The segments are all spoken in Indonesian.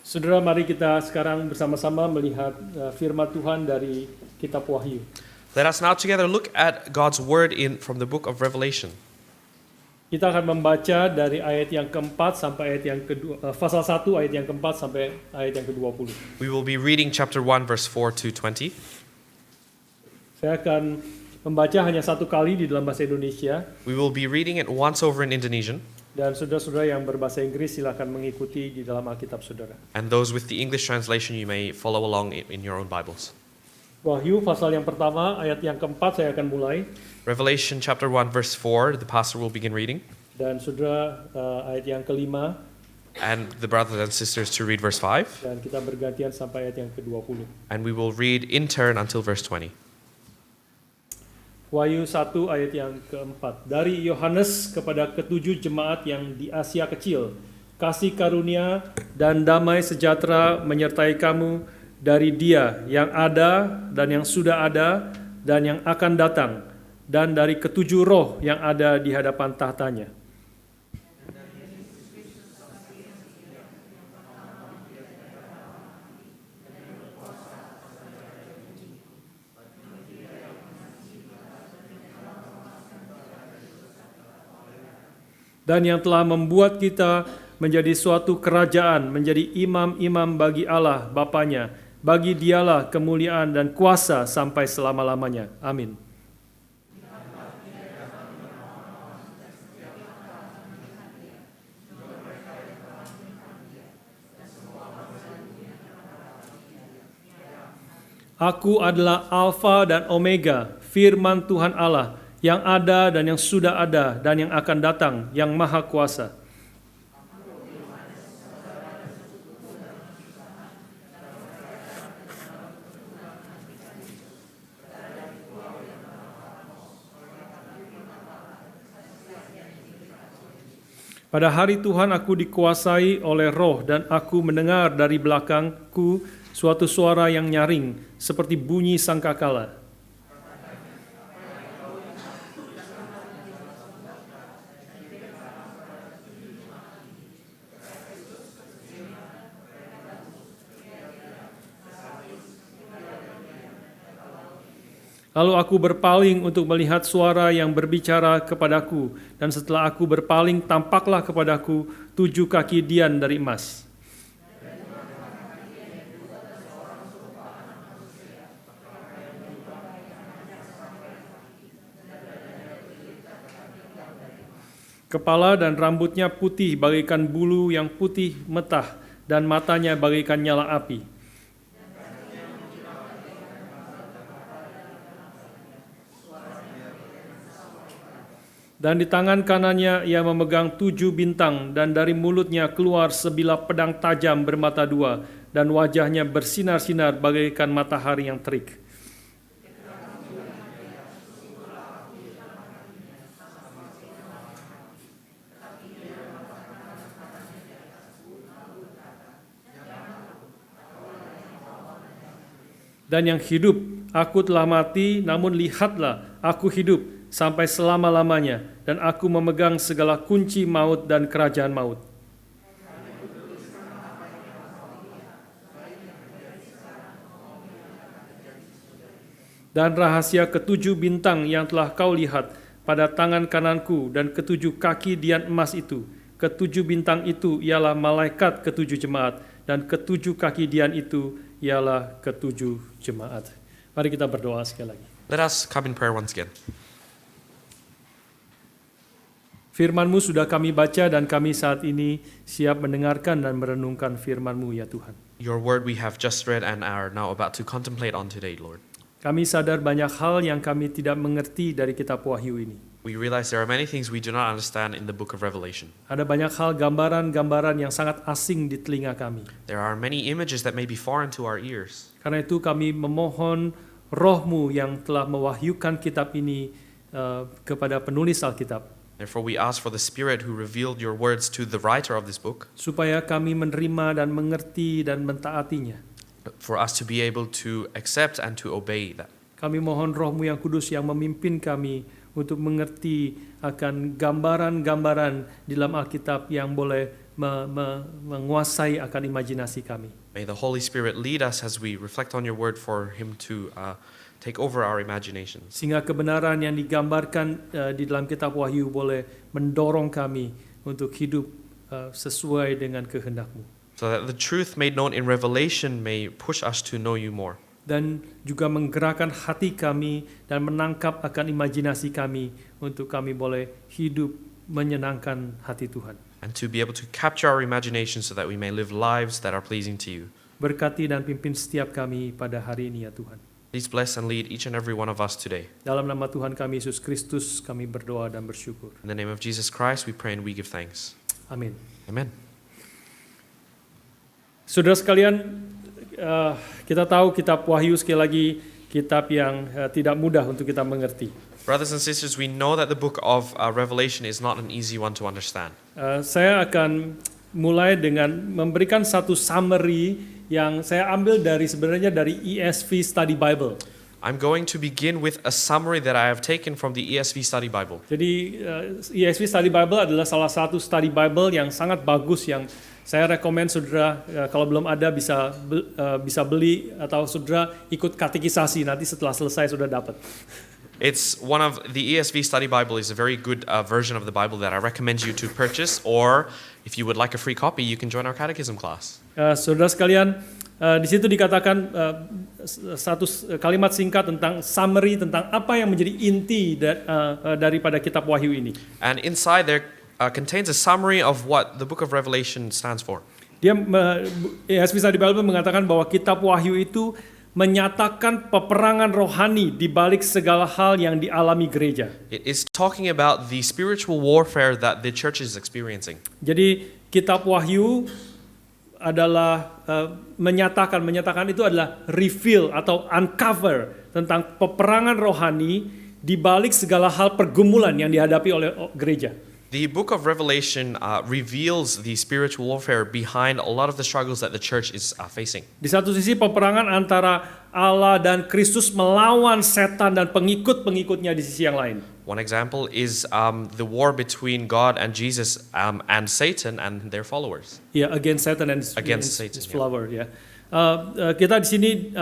Saudara, mari kita sekarang bersama-sama melihat firman Tuhan dari kitab Wahyu. Let us now together look at God's word from the book of Revelation. Kita akan membaca dari ayat yang keempat sampai ayat yang kedua, pasal 1 ayat yang keempat sampai ayat yang ke-20. We will be reading chapter 1 verse 4 to 20. Saya akan membaca hanya satu kali di dalam bahasa Indonesia, We will be reading it once over in Indonesian, dan saudara-saudara yang berbahasa Inggris silakan mengikuti di dalam Alkitab saudara. and those with the English translation you may follow along in your own Bibles. Wahyu pasal yang pertama ayat yang keempat saya akan mulai, Revelation chapter 1 verse 4, the pastor will begin reading, dan saudara ayat yang kelima, and the brothers and sisters to read verse 5, dan kita bergantian sampai ayat yang ke-20. and we will read in turn until verse 20. Wahyu 1 ayat yang keempat. Dari Yohanes kepada ketujuh jemaat yang di Asia Kecil, kasih karunia dan damai sejahtera menyertai kamu dari Dia yang ada dan yang sudah ada dan yang akan datang, dan dari ketujuh roh yang ada di hadapan tahtanya. Dan yang telah membuat kita menjadi suatu kerajaan, menjadi imam-imam bagi Allah Bapanya. Bagi Dialah kemuliaan dan kuasa sampai selama-lamanya. Amin. Aku adalah Alfa dan Omega, firman Tuhan Allah, yang ada dan yang sudah ada dan yang akan datang, yang maha kuasa. Pada hari Tuhan aku dikuasai oleh roh dan aku mendengar dari belakangku suatu suara yang nyaring seperti bunyi sangkakala. Lalu aku berpaling untuk melihat suara yang berbicara kepadaku, dan setelah aku berpaling tampaklah kepadaku 7 kaki dian dari emas. Kepala dan rambutnya putih bagaikan bulu yang putih metah, dan matanya bagaikan nyala api. Dan di tangan kanannya ia memegang 7 bintang, dan dari mulutnya keluar sebilah pedang tajam bermata dua, dan wajahnya bersinar-sinar bagaikan matahari yang terik. Dan yang hidup, aku telah mati, namun lihatlah, aku hidup sampai selama-lamanya, dan aku memegang segala kunci maut dan kerajaan maut. Dan rahasia ketujuh bintang yang telah kau lihat pada tangan kananku dan ketujuh kaki dian emas itu. Ketujuh bintang itu ialah malaikat ketujuh jemaat, dan ketujuh kaki dian itu ialah ketujuh jemaat. Mari kita berdoa sekali lagi. Let us come in prayer once again. Firman-Mu sudah kami baca dan kami saat ini siap mendengarkan dan merenungkan firman-Mu ya Tuhan. Your word we have just read and are now about to contemplate on today, Lord. Kami sadar banyak hal yang kami tidak mengerti dari kitab Wahyu ini. We realize there are many things we do not understand in the book of Revelation. Ada banyak hal gambaran-gambaran yang sangat asing di telinga kami. There are many images that may be foreign to our ears. Karena itu kami memohon Roh-Mu yang telah mewahyukan kitab ini kepada penulis Alkitab. Therefore we ask for the Spirit who revealed your words to the writer of this book, supaya kami menerima dan mengerti dan mentaatinya. for us to be able to accept and to obey that. Kami mohon Roh-Mu yang kudus yang memimpin kami untuk mengerti akan gambaran-gambaran di dalam Alkitab yang boleh menguasai akan imajinasi kami. May the Holy Spirit lead us as we reflect on your word for Him to take over our imaginations. Sehingga kebenaran yang digambarkan di dalam kitab Wahyu boleh mendorong kami untuk hidup sesuai dengan kehendak-Mu. So that the truth made known in Revelation may push us to know you more. Dan juga menggerakkan hati kami dan menangkap akan imajinasi kami untuk kami boleh hidup menyenangkan hati Tuhan. And to be able to capture our imagination so that we may live lives that are pleasing to you. Berkati dan pimpin setiap kami pada hari ini ya Tuhan. Please bless and lead each and every one of us today. Dalam nama Tuhan kami Yesus Kristus kami berdoa dan bersyukur. In the name of Jesus Christ we pray and we give thanks. Amin. Amen. Saudara sekalian, kita tahu kitab Wahyu sekali lagi kitab yang tidak mudah untuk kita mengerti. Brothers and sisters, we know that the book of Revelation is not an easy one to understand. Saya akan mulai dengan memberikan satu summary yang saya ambil sebenarnya dari ESV Study Bible. I'm going to begin with a summary that I have taken from the ESV Study Bible. Jadi ESV Study Bible adalah salah satu study Bible yang sangat bagus yang saya rekomen saudara kalau belum ada bisa beli atau saudara ikut katekisasi nanti setelah selesai sudah dapat. It's one of the ESV Study Bible is a very good version of the Bible that I recommend you to purchase, or if you would like a free copy, you can join our catechism class. Saudara sekalian, di situ dikatakan satu kalimat singkat tentang summary tentang apa yang menjadi inti daripada kitab Wahyu ini. And inside there contains a summary of what the book of Revelation stands for. ESV Study Bible mengatakan bahwa kitab Wahyu itu menyatakan peperangan rohani di balik segala hal yang dialami gereja. It is talking about the spiritual warfare that the church is experiencing. Jadi kitab Wahyu adalah menyatakan itu adalah reveal atau uncover tentang peperangan rohani di balik segala hal pergumulan yang dihadapi oleh gereja. The book of Revelation reveals the spiritual warfare behind a lot of the struggles that the church is facing. Di satu sisi peperangan antara Allah dan Kristus melawan setan dan pengikut-pengikutnya di sisi yang lain. One example is the war between God and Jesus and Satan and their followers. Yeah, against Satan and his follower. Yeah. Kita di sini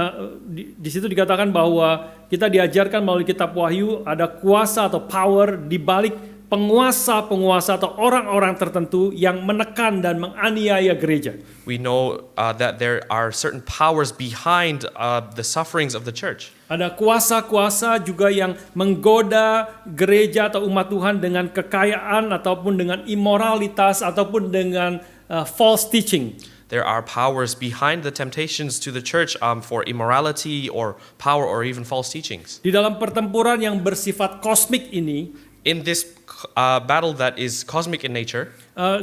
di situ dikatakan bahwa kita diajarkan melalui kitab Wahyu ada kuasa atau power di balik penguasa-penguasa atau orang-orang tertentu yang menekan dan menganiaya gereja. We know that there are certain powers behind the sufferings of the church. Ada kuasa-kuasa juga yang menggoda gereja atau umat Tuhan dengan kekayaan ataupun dengan imoralitas ataupun dengan false teaching. There are powers behind the temptations to the church for immorality or power or even false teachings. Di dalam pertempuran yang bersifat kosmik ini, in this battle that is cosmic in nature,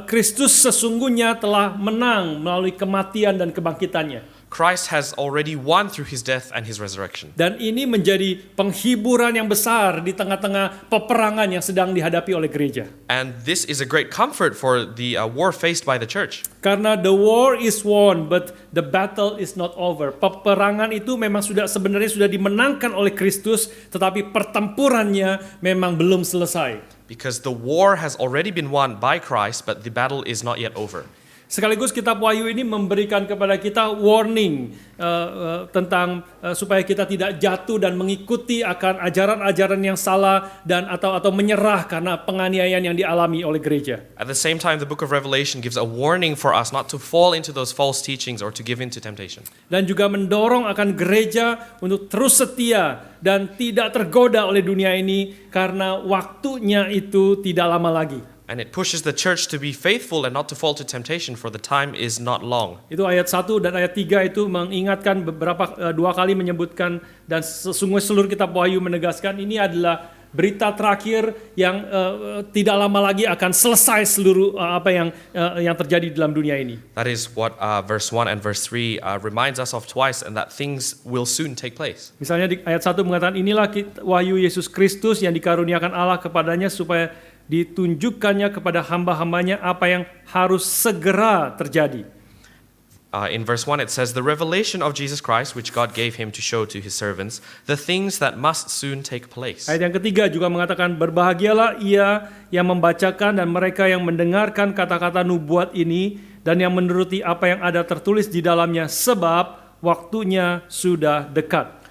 Kristus sesungguhnya telah menang melalui kematian dan kebangkitannya. Christ has already won through his death and his resurrection. Dan ini menjadi penghiburan yang besar di tengah-tengah peperangan yang sedang dihadapi oleh gereja. And this is a great comfort for the war faced by the church. Karena the war is won, but the battle is not over. Peperangan itu memang sebenarnya sudah dimenangkan oleh Kristus, tetapi pertempurannya memang belum selesai. Because the war has already been won by Christ, but the battle is not yet over. Sekaligus kitab Wahyu ini memberikan kepada kita warning tentang supaya kita tidak jatuh dan mengikuti akan ajaran-ajaran yang salah dan atau menyerah karena penganiayaan yang dialami oleh gereja. At the same time, the book of Revelation gives a warning for us not to fall into those false teachings or to give in to temptation. Dan juga mendorong akan gereja untuk terus setia dan tidak tergoda oleh dunia ini karena waktunya itu tidak lama lagi. And it pushes the church to be faithful and not to fall to temptation, for the time is not long. Itu ayat 1 dan ayat 3 itu mengingatkan dua kali menyebutkan dan sesungguhnya seluruh kitab Wahyu menegaskan ini adalah berita terakhir yang tidak lama lagi akan selesai seluruh apa yang terjadi dalam dunia ini. That is what verse 1 and verse 3 reminds us of twice, and that things will soon take place. Misalnya di ayat 1 mengatakan inilah wahyu Yesus Kristus yang dikaruniakan Allah kepadanya supaya ditunjukkannya kepada hamba-hambanya apa yang harus segera terjadi. In verse 1 it says, "The revelation of Jesus Christ, which God gave him to show to his servants, the things that must soon take place." Ayat yang ketiga juga mengatakan, berbahagialah ia yang membacakan dan mereka yang mendengarkan kata-kata nubuat ini dan yang menuruti apa yang ada tertulis di dalamnya, sebab waktunya sudah dekat.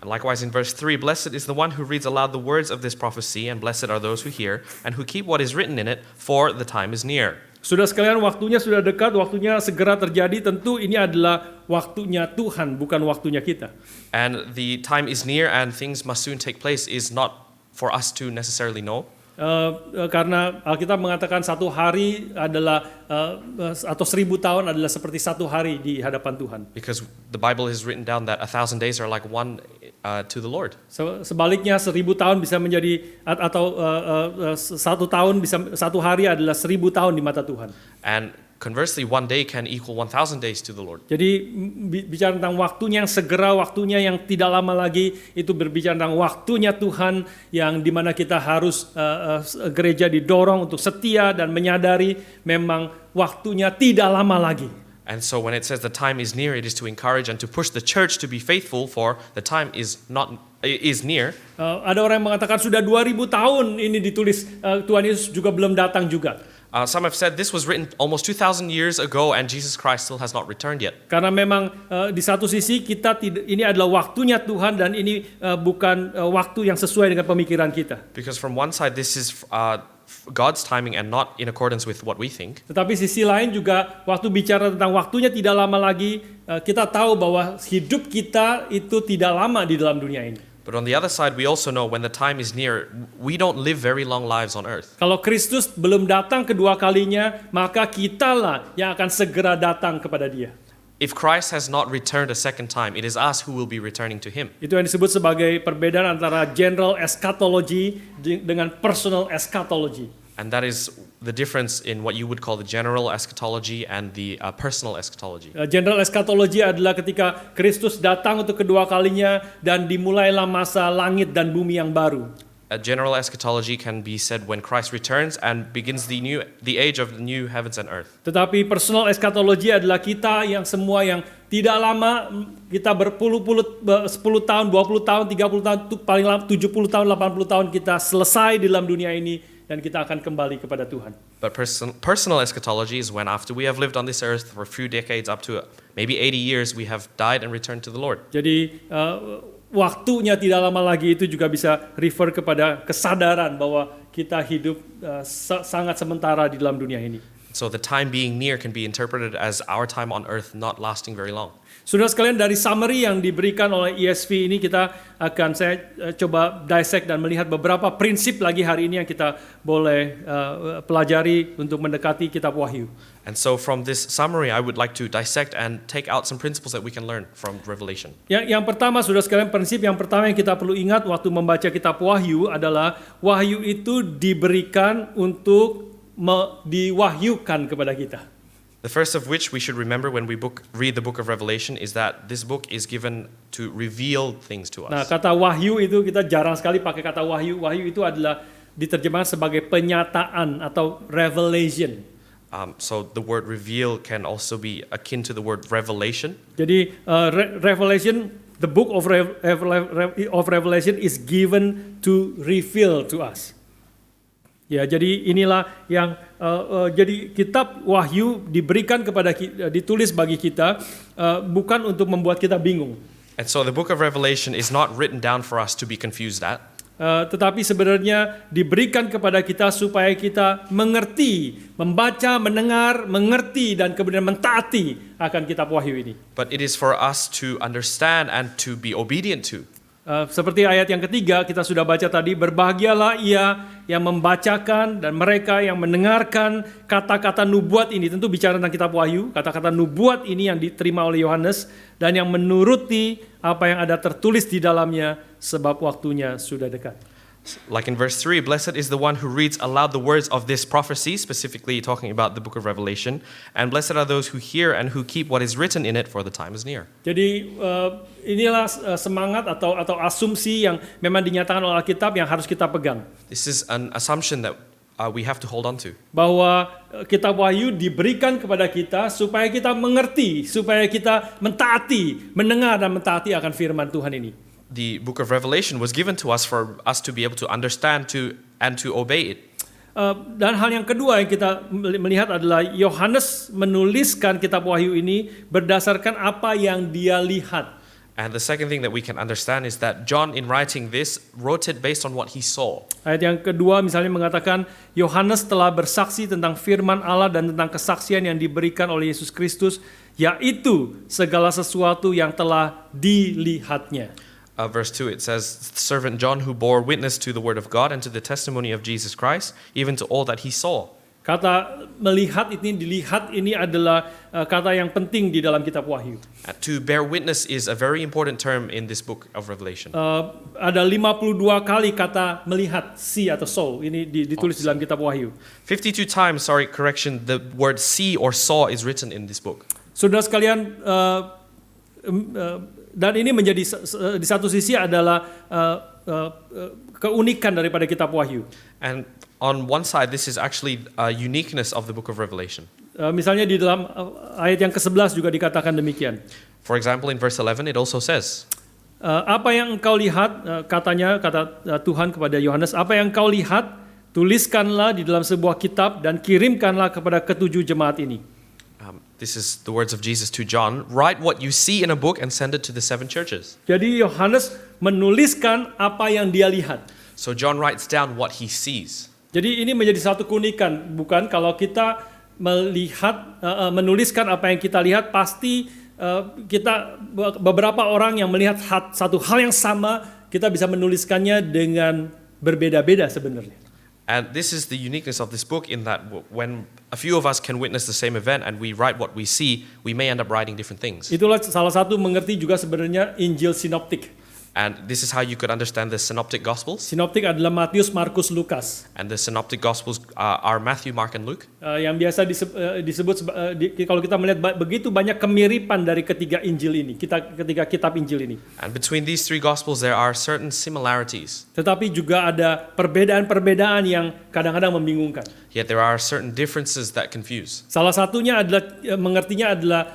And likewise in verse 3, "Blessed is the one who reads aloud the words of this prophecy, and blessed are those who hear and who keep what is written in it, for the time is near." Sudah sekalian, waktunya sudah dekat, waktunya segera terjadi. Tentu ini adalah waktunya Tuhan, bukan waktunya kita. And the time is near and things must soon take place is not for us to necessarily know. Karena Alkitab mengatakan satu hari adalah atau 1000 tahun adalah seperti satu hari di hadapan Tuhan. Because the Bible has written down that 1,000 days are like one to the Lord. Sebaliknya 1000 tahun bisa menjadi atau satu tahun bisa, satu hari adalah 1000 tahun di mata Tuhan. And conversely, one day can equal 1,000 days to the Lord. Jadi bicara tentang waktunya yang segera, waktunya yang tidak lama lagi, itu berbicara tentang waktunya Tuhan yang dimana kita harus gereja didorong untuk setia dan menyadari memang waktunya tidak lama lagi. And so when it says the time is near, it is to encourage and to push the church to be faithful, for the time is near. Ada orang yang mengatakan sudah 2000 tahun ini ditulis, Tuhan Yesus juga belum datang juga. Some have said this was written almost 2,000 years ago and Jesus Christ still has not returned yet. Karena memang di satu sisi kita ini adalah waktunya Tuhan dan ini bukan waktu yang sesuai dengan pemikiran kita. Because from one side this is God's timing and not in accordance with what we think. Tetapi sisi lain juga waktu bicara tentang waktunya tidak lama lagi, kita tahu bahwa hidup kita itu tidak lama di dalam dunia ini. But on the other side, we also know when the time is near, we don't live very long lives on earth. Kalau Kristus belum datang kedua kalinya, maka kitalah yang akan segera datang kepada Dia. If Christ has not returned a second time, it is us who will be returning to him. Itu yang disebut sebagai perbedaan antara general eschatology dengan personal eschatology. And that is the difference in what you would call the general eschatology and the personal eschatology. General eschatology adalah ketika Kristus datang untuk kedua kalinya dan dimulailah masa langit dan bumi yang baru. A general eschatology can be said when Christ returns and begins the age of the new heavens and earth. Tetapi personal eschatology adalah kita yang semua yang tidak lama, kita 10 tahun, 20 tahun, 30 tahun, paling lama 70 tahun, 80 tahun kita selesai di dalam dunia ini. Dan kita akan kembali kepada Tuhan. But personal eschatology is when after we have lived on this earth for a few decades up to maybe 80 years, we have died and returned to the Lord. Jadi waktunya tidak lama lagi itu juga bisa refer kepada kesadaran bahwa kita hidup sangat sementara di dalam dunia ini. So the time being near can be interpreted as our time on earth not lasting very long. Saudara sekalian, dari summary yang diberikan oleh ESV ini saya coba dissect dan melihat beberapa prinsip lagi hari ini yang kita boleh pelajari untuk mendekati kitab Wahyu. And so from this summary I would like to dissect and take out some principles that we can learn from Revelation. Yang pertama, saudara sekalian, prinsip yang pertama yang kita perlu ingat waktu membaca kitab Wahyu adalah Wahyu itu diberikan untuk diwahyukan kepada kita. The first of which we should remember when we read the book of Revelation is that this book is given to reveal things to us. Nah, kata wahyu itu kita jarang sekali pakai kata wahyu. Wahyu itu adalah diterjemahkan sebagai penyataan atau revelation. So the word reveal can also be akin to the word revelation. Jadi revelation, the book of Revelation is given to reveal to us. Ya, jadi inilah yang jadi kitab Wahyu diberikan ditulis bagi kita bukan untuk membuat kita bingung. And so the book of Revelation is not written down for us to be confused at. Tetapi sebenarnya diberikan kepada kita supaya kita mengerti, membaca, mendengar, mengerti dan kemudian mentaati akan kitab Wahyu ini. But it is for us to understand and to be obedient to. Seperti ayat yang ketiga kita sudah baca tadi, berbahagialah ia yang membacakan dan mereka yang mendengarkan kata-kata nubuat ini. Tentu bicara tentang kitab Wahyu, kata-kata nubuat ini yang diterima oleh Yohanes dan yang menuruti apa yang ada tertulis di dalamnya, sebab waktunya sudah dekat. Like in verse 3, blessed is the one who reads aloud the words of this prophecy, specifically talking about the book of Revelation, and blessed are those who hear and who keep what is written in it, for the time is near. Jadi inilah semangat atau asumsi yang memang dinyatakan oleh Alkitab yang harus kita pegang. This is an assumption that we have to hold on to. Bahwa kitab Wahyu diberikan kepada kita supaya kita mengerti, supaya kita mentaati, mendengar dan mentaati akan firman Tuhan ini. The book of Revelation was given to us for us to be able to understand and to obey it. Dan hal yang kedua yang kita melihat adalah Yohanes menuliskan kitab Wahyu ini berdasarkan apa yang dia lihat. And the second thing that we can understand is that John, in writing this, wrote it based on what he saw. Ayat yang kedua misalnya mengatakan Yohanes telah bersaksi tentang firman Allah dan tentang kesaksian yang diberikan oleh Yesus Kristus, yaitu segala sesuatu yang telah dilihatnya. Verse 2, it says, servant John who bore witness to the word of God and to the testimony of Jesus Christ, even to all that he saw. Kata melihat ini, dilihat ini adalah kata yang penting di dalam kitab Wahyu. To bear witness is a very important term in this book of Revelation. Ada 52 kali kata melihat, see atau saw, ini ditulis dalam kitab Wahyu. 52 times, the word see or saw is written in this book. Saudara sekalian, dan ini menjadi di satu sisi adalah keunikan daripada kitab Wahyu. And on one side, this is actually a uniqueness of the book of Revelation. Misalnya di dalam ayat yang ke-11 juga dikatakan demikian. For example, in verse 11, it also says, apa yang engkau lihat, kata Tuhan kepada Yohanes, apa yang engkau lihat, tuliskanlah di dalam sebuah kitab dan kirimkanlah kepada ketujuh jemaat ini. This is the words of Jesus to John. Write what you see in a book and send it to the 7 churches. Jadi Yohanes menuliskan apa yang dia lihat. So John writes down what he sees. Jadi ini menjadi satu keunikan, bukan? Kalau kita melihat, menuliskan apa yang kita lihat, pasti kita beberapa orang yang melihat satu hal yang sama, kita bisa menuliskannya dengan berbeda-beda sebenarnya. And this is the uniqueness of this book in that when a few of us can witness the same event and we write what we see, we may end up writing different things. Itulah salah satu mengerti juga sebenarnya Injil sinoptik. And this is how you could understand the synoptic gospels. Sinoptik adalah Matius, Markus, Lukas. And the synoptic gospels are Matthew, Mark, and Luke. Yang biasa disebut kalau kita melihat begitu banyak kemiripan dari ketiga Injil ini, ketiga kitab Injil ini. And between these 3 gospels there are certain similarities. Tetapi juga ada perbedaan-perbedaan yang kadang-kadang membingungkan. Yet there are certain differences that confuse. Salah satunya adalah mengertinya adalah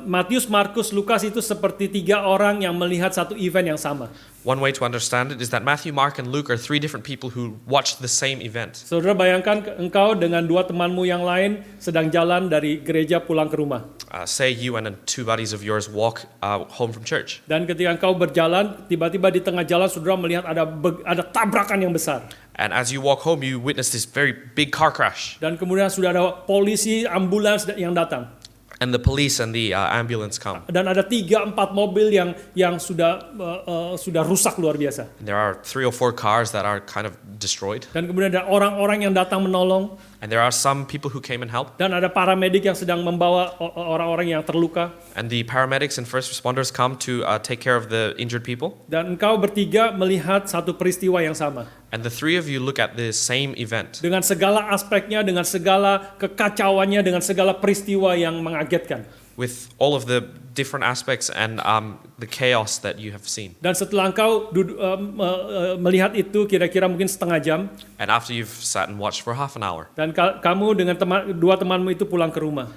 Matius, Markus, Lukas itu seperti 3 orang yang melihat satu event yang sama. One way to understand it is that Matthew, Mark, and Luke are 3 different people who watched the same event. Saudara bayangkan engkau dengan 2 temanmu yang lain sedang jalan dari gereja pulang ke rumah. Say you and 2 buddies of yours walk home from church. Dan ketika engkau berjalan, tiba-tiba di tengah jalan saudara melihat ada tabrakan yang besar. And as you walk home, you witness this very big car crash. Dan kemudian sudah ada polisi, ambulans yang datang. And the police and the ambulance come. Dan ada 3-4 mobil yang sudah rusak luar biasa. And there are 3 or 4 cars that are kind of destroyed. Dan kemudian ada orang-orang yang datang menolong. And there are some people who came and helped. Dan ada paramedik yang sedang membawa orang-orang yang terluka. And the paramedics and first responders come to take care of the injured people. Dan engkau bertiga melihat satu peristiwa yang sama. And the 3 of you look at the same event. Dengan segala aspeknya, dengan segala kekacauannya, dengan segala peristiwa yang mengagetkan. With all of the different aspects and the chaos that you have seen. Dan setelah engkau melihat itu kira-kira mungkin setengah jam. And after you've sat and watched for half an hour. Dan kamu dengan 2 temanmu itu pulang ke rumah.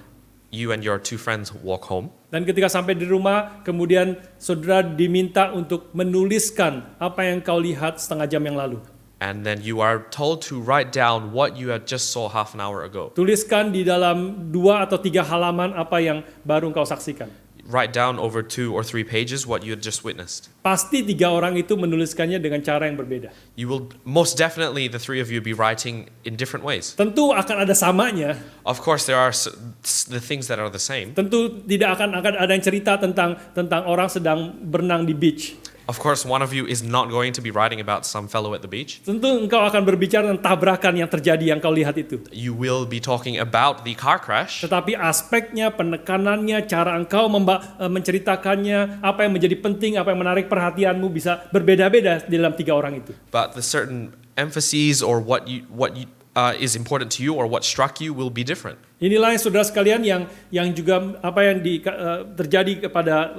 You and your 2 friends walk home. Dan ketika sampai di rumah, kemudian saudara diminta untuk menuliskan apa yang kau lihat setengah jam yang lalu. And then you are told to write down what you had just saw half an hour ago. Tuliskan di dalam 2 atau 3 halaman apa yang baru engkau saksikan. Write down over 2 or 3 pages what you had just witnessed. Pasti 3 orang itu menuliskannya dengan cara yang berbeda. You will most definitely, the 3 of you, be writing in different ways. Tentu akan ada samanya. Of course, there are the things that are the same. Tentu tidak akan ada yang cerita tentang orang sedang berenang di beach. Of course, one of you is not going to be writing about some fellow at the beach. Tentu engkau akan berbicara tentang tabrakan yang terjadi yang kau lihat itu. You will be talking about the car crash. Tetapi aspeknya, penekanannya, cara engkau menceritakannya, apa yang menjadi penting, apa yang menarik perhatianmu bisa berbeda-beda di dalam 3 orang itu. But the certain emphases or what is important to you or what struck you will be different. Inilah yang saudara sekalian yang juga apa yang terjadi kepada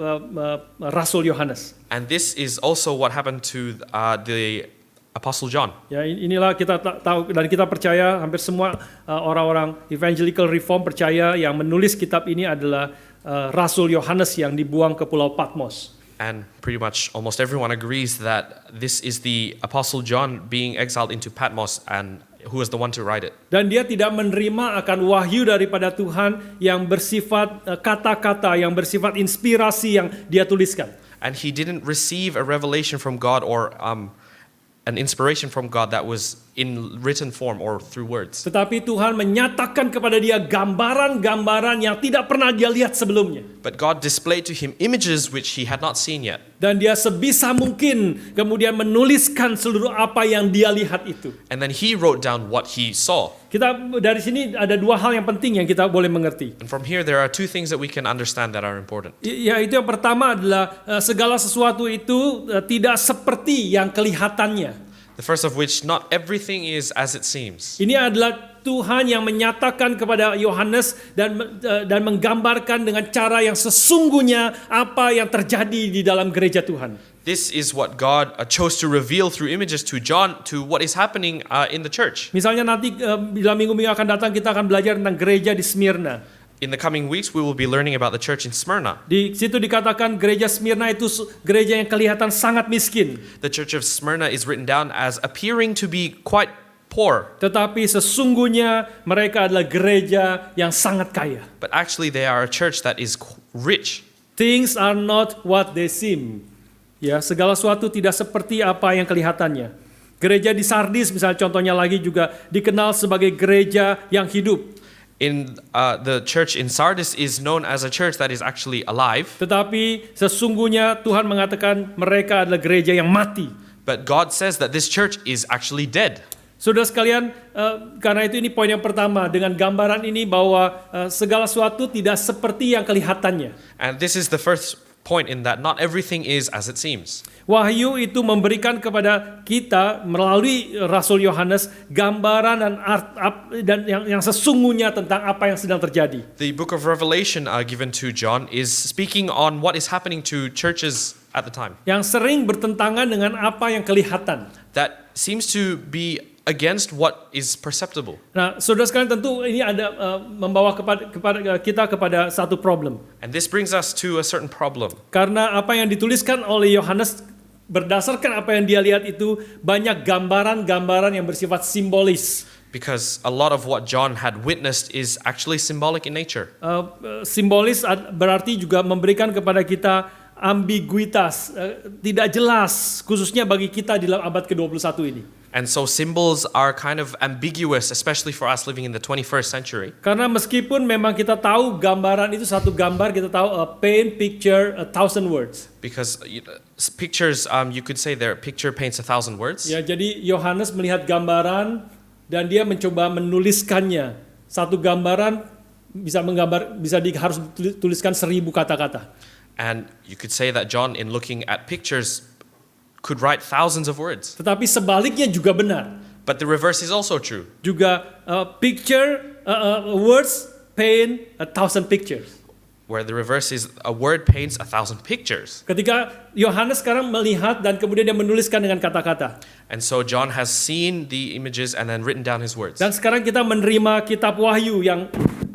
Rasul Yohanes. And this is also what happened to the Apostle John. Ya, inilah kita tahu dan kita percaya hampir semua orang-orang evangelical reform percaya yang menulis kitab ini adalah Rasul Yohanes yang dibuang ke Pulau Patmos. And pretty much almost everyone agrees that this is the Apostle John being exiled into Patmos and who was the one to write it. Dan dia tidak menerima akan wahyu daripada Tuhan yang bersifat kata-kata, yang bersifat inspirasi yang dia tuliskan. And he didn't receive a revelation from God or an inspiration from God that was in written form or through words. Tetapi Tuhan menyatakan kepada dia gambaran-gambaran yang tidak pernah dia lihat sebelumnya. But God displayed to him images which he had not seen yet. Dan dia sebisa mungkin kemudian menuliskan seluruh apa yang dia lihat itu. And then he wrote down what he saw. Kita dari sini ada dua hal yang penting yang kita boleh mengerti. And from here there are two things that we can understand that are important. Yaitu yang pertama adalah segala sesuatu itu tidak seperti yang kelihatannya. The first of which, not everything is as it seems. Ini adalah Tuhan yang menyatakan kepada Yohanes dan menggambarkan dengan cara yang sesungguhnya apa yang terjadi di dalam gereja Tuhan. This is what God chose to reveal through images to John to what is happening in the church. Misalnya nanti bila minggu-minggu akan datang kita akan belajar tentang gereja di Smyrna. In the coming weeks, we will be learning about the church in Smyrna. Di situ dikatakan gereja Smyrna itu gereja yang kelihatan sangat miskin. The church of Smyrna is written down as appearing to be quite poor. Tetapi sesungguhnya mereka adalah gereja yang sangat kaya. But actually they are a church that is rich. Things are not what they seem. Ya, segala sesuatu tidak seperti apa yang kelihatannya. Gereja di Sardis misalnya contohnya lagi juga dikenal sebagai gereja yang hidup. In the church in Sardis is known as a church that is actually alive. Tetapi sesungguhnya Tuhan mengatakan mereka adalah gereja yang mati. But God says that this church is actually dead. Saudara sekalian, karena itu ini poin yang pertama dengan gambaran ini bahwa segala sesuatu tidak seperti yang kelihatannya. And this is the first point in that not everything is as it seems. Wahyu itu memberikan kepada kita melalui Rasul Yohanes gambaran dan yang sesungguhnya tentang apa yang sedang terjadi. The book of Revelation given to John is speaking on what is happening to churches at the time. Yang sering bertentangan dengan apa yang kelihatan. That seems to be against what is perceptible. Nah, saudara sekalian tentu ini ada membawa kepada satu problem. And this brings us to a certain problem. Karena apa yang dituliskan oleh Yohanes berdasarkan apa yang dia lihat itu banyak gambaran-gambaran yang bersifat simbolis. Because a lot of what John had witnessed is actually symbolic in nature. Simbolis berarti juga memberikan kepada kita ambiguitas, tidak jelas, khususnya bagi kita di dalam abad ke-21 ini. And so symbols are kind of ambiguous, especially for us living in the 21st century. Karena meskipun memang kita tahu gambaran itu satu gambar, kita tahu a paint picture 1,000 words. Because pictures, you could say their picture paints 1,000 words. Ya, jadi Yohanes melihat gambaran dan dia mencoba menuliskannya. Satu gambaran harus dituliskan 1,000 kata-kata. And you could say that John, in looking at pictures, could write thousands of words. Tetapi sebaliknya juga benar. But the reverse is also true. Juga words paint 1,000 pictures. Where the reverse is a word paints 1,000 pictures. Ketika Yohanes sekarang melihat dan kemudian dia menuliskan dengan kata-kata. And so John has seen the images and then written down his words. Dan sekarang kita menerima kitab Wahyu yang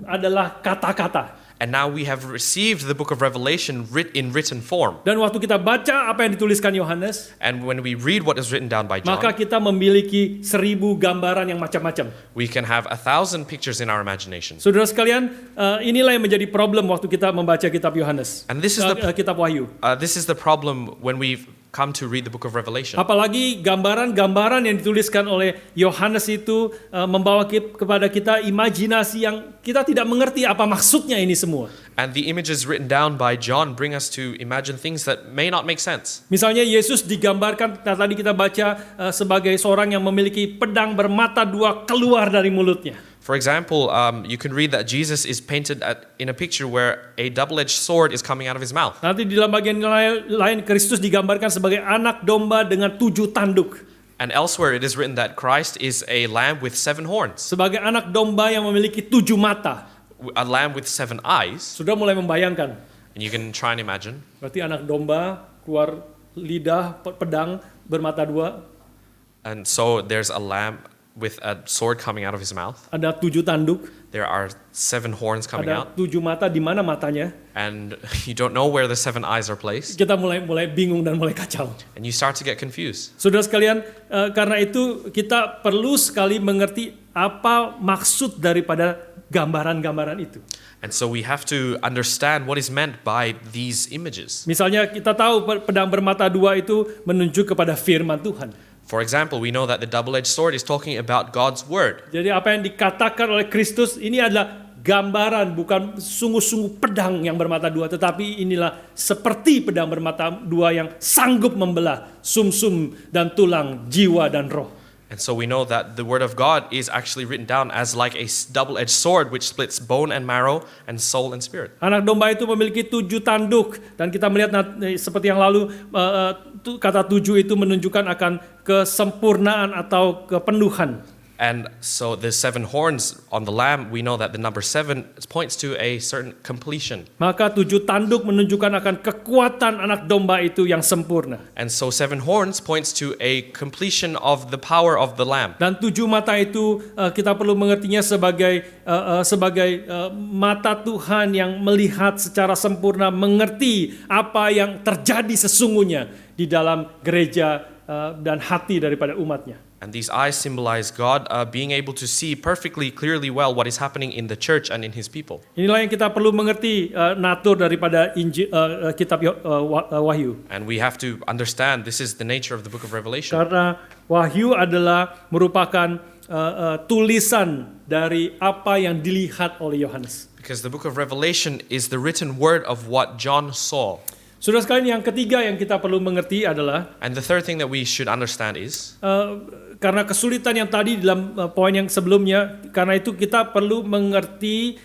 adalah kata-kata. And now we have received the book of Revelation in written form. Dan waktu kita baca apa yang dituliskan Yohanes, and when we read what is written down by John, maka kita memiliki 1,000 gambaran yang macam-macam. We can have 1,000 pictures in our imagination. Saudara sekalian, inilah yang menjadi problem waktu kita membaca kitab Yohanes. And this is kitab Wahyu. This is the problem when we come to read the book of Revelation. Apalagi gambaran-gambaran yang dituliskan oleh Yohanes itu membawa kepada kita imajinasi yang kita tidak mengerti apa maksudnya ini semua. And the images written down by John bring us to imagine things that may not make sense. Misalnya Yesus digambarkan tadi kita baca sebagai seorang yang memiliki pedang bermata dua keluar dari mulutnya. For example, you can read that Jesus is painted in a picture where a double-edged sword is coming out of his mouth. Nanti di dalam bagian lain Kristus digambarkan sebagai anak domba dengan 7 tanduk. And elsewhere it is written that Christ is a lamb with 7 horns. Sebagai anak domba yang memiliki 7 mata. A lamb with 7 eyes. Sudah mulai membayangkan. And you can try and imagine. Berarti anak domba keluar lidah pedang bermata 2. And so there's a lamb with a sword coming out of his mouth. Ada 7 tanduk, There are 7 horns coming ada out. 7 mata, di mana matanya? And you don't know where the 7 eyes are placed. Kita mulai bingung dan mulai kacau. And you start to get confused. Saudara sekalian, karena itu kita perlu sekali mengerti apa maksud daripada gambaran-gambaran itu. And so we have to understand what is meant by these images. Misalnya kita tahu pedang bermata 2 itu menunjuk kepada firman Tuhan. For example, we know that the double-edged sword is talking about God's word. Jadi apa yang dikatakan oleh Kristus ini adalah gambaran, bukan sungguh-sungguh pedang yang bermata 2, tetapi inilah seperti pedang bermata 2 yang sanggup membelah sumsum dan tulang, jiwa dan roh. And so we know that the word of God is actually written down as like a double-edged sword which splits bone and marrow and soul and spirit. Anak domba itu memiliki 7 tanduk, dan kita melihat seperti yang lalu kata 7 itu menunjukkan akan kesempurnaan atau kepenuhan. And so the 7 horns on the lamb, we know that the number 7 points to a certain completion. Maka 7 tanduk menunjukkan akan kekuatan anak domba itu yang sempurna. And so 7 horns points to a completion of the power of the lamb. Dan 7 mata itu kita perlu mengertinya sebagai mata Tuhan yang melihat secara sempurna, mengerti apa yang terjadi sesungguhnya di dalam gereja dan hati daripada umatnya. And these eyes symbolize God being able to see perfectly, clearly well what is happening in the church and in his people. Inilah yang kita perlu mengerti natur daripada kitab Wahyu. And we have to understand this is the nature of the book of Revelation. Karena Wahyu adalah merupakan tulisan dari apa yang dilihat oleh Yohanes. Because the book of Revelation is the written word of what John saw. Saudara sekalian, yang ketiga yang kita perlu mengerti adalah And the third thing that we should understand is karena kesulitan yang tadi dalam poin yang sebelumnya, karena itu kita perlu mengerti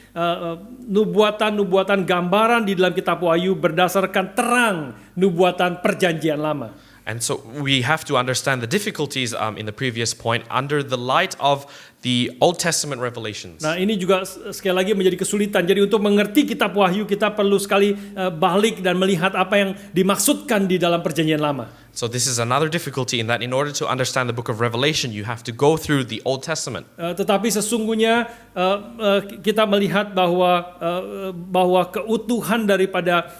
nubuatan-nubuatan gambaran di dalam kitab Wahyu berdasarkan terang nubuatan perjanjian lama. and so we have to understand the difficulties in the previous point under the light of the Old Testament revelations. Nah, ini juga sekali lagi menjadi kesulitan. Jadi untuk mengerti kitab Wahyu kita perlu sekali balik dan melihat apa yang dimaksudkan di dalam perjanjian lama. So this is another difficulty in that in order to understand the book of Revelation, you have to go through the Old Testament. Tetapi sesungguhnya kita melihat bahwa keutuhan daripada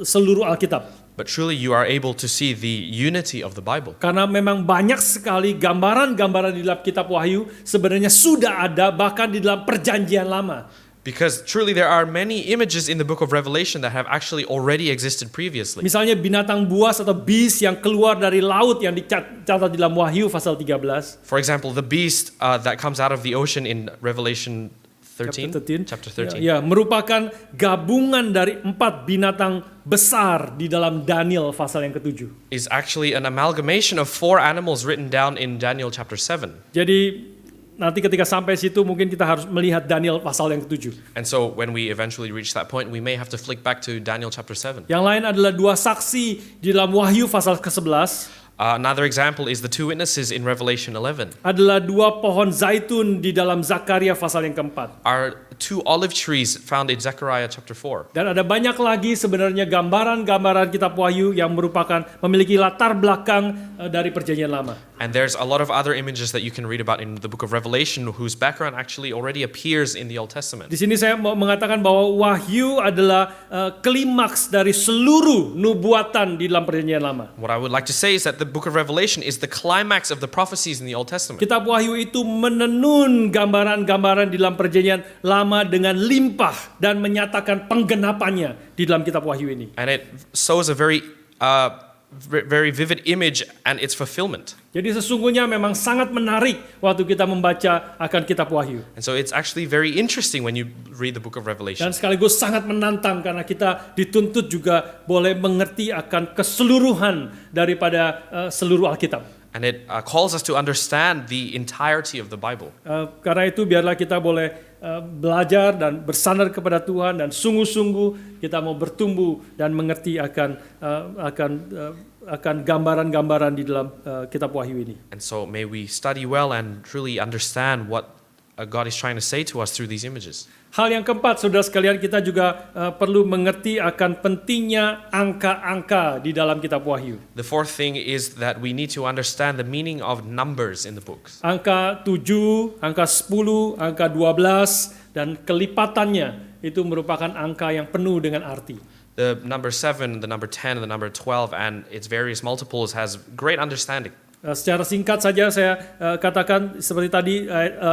seluruh Alkitab. But truly you are able to see the unity of the Bible. Karena memang banyak sekali gambaran-gambaran di dalam kitab Wahyu sebenarnya sudah ada bahkan di dalam perjanjian lama. Because truly there are many images in the book of Revelation that have actually already existed previously. Misalnya binatang buas atau beast yang keluar dari laut yang dicatat di dalam Wahyu pasal 13. For example, the beast that comes out of the ocean in Revelation 13, chapter 13. Ya, merupakan gabungan dari 4 binatang besar di dalam Daniel pasal yang ke-7. Is actually an amalgamation of 4 animals written down in Daniel chapter 7. Jadi nanti ketika sampai situ mungkin kita harus melihat Daniel pasal yang ke-7. And so when we eventually reach that point, we may have to flick back to Daniel chapter 7. Yang lain adalah 2 saksi di dalam Wahyu pasal ke-11. Another example is the 2 witnesses in Revelation 11. Adalah 2 pohon zaitun di dalam Zakaria pasal yang ke-4. Are 2 olive trees found in Zechariah chapter 4. Dan ada banyak lagi sebenarnya gambaran-gambaran kitab Wahyu yang merupakan memiliki latar belakang dari perjanjian lama. And there's a lot of other images that you can read about in the book of Revelation whose background actually already appears in the Old Testament. Di sini saya mau mengatakan bahwa Wahyu adalah klimaks dari seluruh nubuatan di dalam perjanjian lama. What I would like to say is that the book of Revelation is the climax of the prophecies in the Old Testament. Kitab Wahyu itu menenun gambaran-gambaran di dalam perjanjian lama dengan limpah dan menyatakan penggenapannya di dalam kitab Wahyu ini. And it shows a very vivid image and its fulfillment. Jadi sesungguhnya memang sangat menarik waktu kita membaca akan kitab Wahyu. And so it's actually very interesting when you read the book of Revelation. Dan sekaligus sangat menantang karena kita dituntut juga boleh mengerti akan keseluruhan daripada seluruh Alkitab. And it calls us to understand the entirety of the Bible. Karena itu biarlah kita boleh belajar dan bersandar kepada Tuhan dan sungguh-sungguh kita mau bertumbuh dan mengerti akan gambaran-gambaran di dalam kitab Wahyu ini. And so may we study well and truly understand what God is trying to say to us through these images. Hal yang keempat, saudara sekalian, kita juga perlu mengerti akan pentingnya angka-angka di dalam kitab Wahyu. The fourth thing is that we need to understand the meaning of numbers in the books. Angka 7, angka 10, angka 12, dan kelipatannya itu merupakan angka yang penuh dengan arti. The number 7, the number 10, and the number 12, and its various multiples has great understanding. Secara singkat saja saya katakan seperti tadi,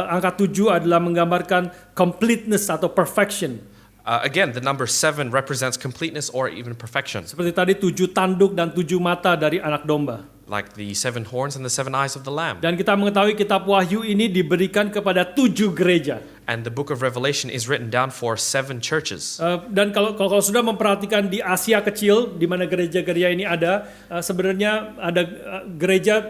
angka 7 adalah menggambarkan completeness atau perfection. Again, the number 7 represents completeness or even perfection, Seperti tadi 7 tanduk dan 7 mata dari anak domba. like the 7 horns and the 7 eyes of the Lamb. Dan kita mengetahui kitab Wahyu ini diberikan kepada 7 gereja. And the book of Revelation is written down for 7 churches. Dan kalau sudah memperhatikan di Asia Kecil, di mana gereja-gereja ini ada, sebenarnya ada gereja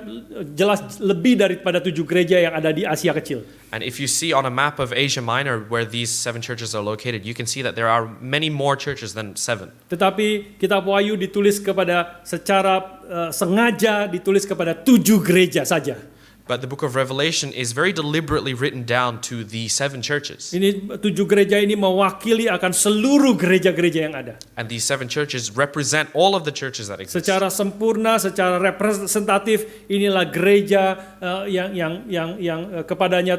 jelas lebih daripada 7 gereja yang ada di Asia Kecil. And if you see on a map of Asia Minor where these 7 churches are located, you can see that there are many more churches than 7. Tetapi kitab Wahyu ditulis kepada secara sengaja ditulis kepada 7 gereja saja. But the book of Revelation is very deliberately written down to the 7 churches. Ini 7 gereja ini mewakili akan seluruh gereja-gereja yang ada. And these 7 churches represent all of the churches that exist. Secara sempurna, secara representatif, inilah gereja yang kepadanya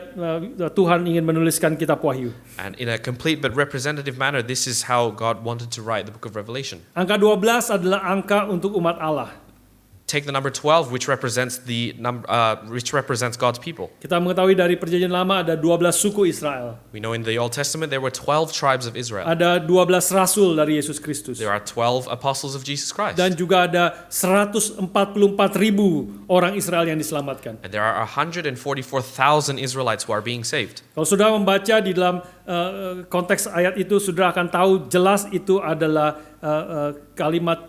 Tuhan ingin menuliskan kitab Wahyu. And in a complete but representative manner, this is how God wanted to write the book of Revelation. Angka 12 adalah angka untuk umat Allah. Take the number 12, which represents God's people. Kita mengetahui dari Perjanjian Lama ada 12 suku Israel. We know in the Old Testament there were 12 tribes of Israel. Ada 12 rasul dari Yesus Kristus. There are 12 apostles of Jesus Christ. Dan juga ada 144.000 orang Israel yang diselamatkan. And there are 144,000 Israelites who are being saved. Kalau sudah membaca di dalam konteks ayat itu, sudah akan tahu jelas itu adalah kalimat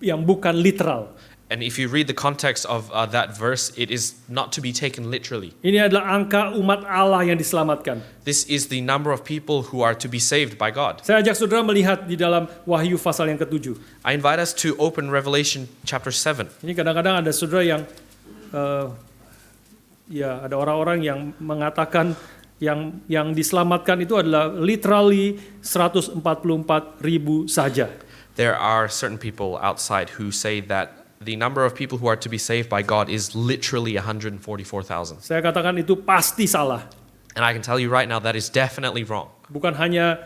yang bukan literal. And if you read the context of that verse, it is not to be taken literally. Ini adalah angka umat Allah yang diselamatkan. This is the number of people who are to be saved by God. Saya ajak saudara melihat di dalam Wahyu pasal yang ke-7. I invite us to open Revelation chapter 7. Ini kadang-kadang ada saudara yang ada orang-orang yang mengatakan yang diselamatkan itu adalah literally 144.000 saja. There are certain people outside who say that the number of people who are to be saved by God is literally 144,000. Saya katakan itu pasti salah. And I can tell you right now that is definitely wrong. Bukan hanya